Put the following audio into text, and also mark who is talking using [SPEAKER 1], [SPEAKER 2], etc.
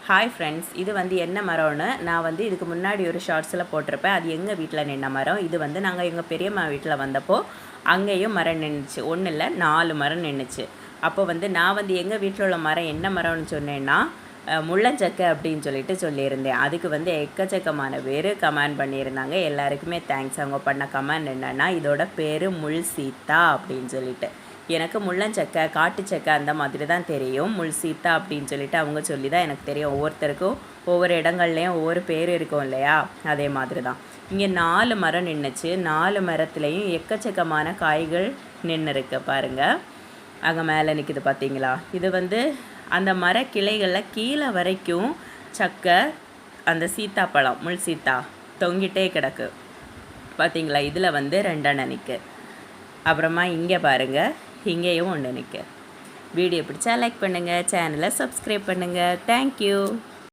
[SPEAKER 1] Hi friends, இது வந்து என்ன மரம்னு நான் வந்து இதுக்கு முன்னாடி ஒரு ஷார்ட்ஸில் போட்டிருப்பேன். அது எங்கள் வீட்டில் நின்ன மரம். இது வந்து நாங்கள் எங்கள் பெரியம்மா வீட்டில் வந்தப்போ அங்கேயும் மரம் நின்றுச்சு. ஒன்றும் இல்லை, 4 மரம் நின்றுச்சு. அப்போ வந்து நான் வந்து எங்கள் வீட்டில் உள்ள மரம் என்ன மரம்னு சொன்னேன்னா முள்ளஞ்சக்கை அப்படின்னு சொல்லியிருந்தேன். அதுக்கு வந்து எக்கச்சக்கமான பேர் கமெண்ட் பண்ணியிருந்தாங்க. எல்லாருக்குமே தேங்க்ஸ். அவங்க பண்ண கமெண்ட் என்னென்னா, இதோட பேர் முள் சீத்தா அப்படின்னு சொல்லிட்டு. எனக்கு முள்ளஞ்சக்கை, காட்டுச்சக்கை அந்த மாதிரி தான் தெரியும். முள் சீத்தா அப்படின்னு சொல்லிட்டு அவங்க சொல்லி தான் எனக்கு தெரியும். ஒவ்வொருத்தருக்கும் ஒவ்வொரு இடங்கள்லேயும் ஒவ்வொரு பேர் இருக்கும் இல்லையா, அதே மாதிரி தான். இங்கே 4 மரம் நின்றுச்சு. 4 மரத்துலேயும் எக்கச்சக்கமான காய்கள் நின்று இருக்கு பாருங்கள். அங்கே மேலே நிற்கிது பார்த்தீங்களா? இது வந்து அந்த மர கிளைகளில் கீழே வரைக்கும் சக்கை, அந்த சீத்தாப்பழம், முள் சீத்தா தொங்கிட்டே கிடக்கு பார்த்தீங்களா? இதில் வந்து 2 அணை நிற்கு. அப்புறமா இங்கே பாருங்கள், இங்கேயும் 1 நிற்கு. வீடியோ பிடிச்சா லைக் பண்ணுங்கள், சேனலை சப்ஸ்கிரைப் பண்ணுங்கள். தேங்க்யூ.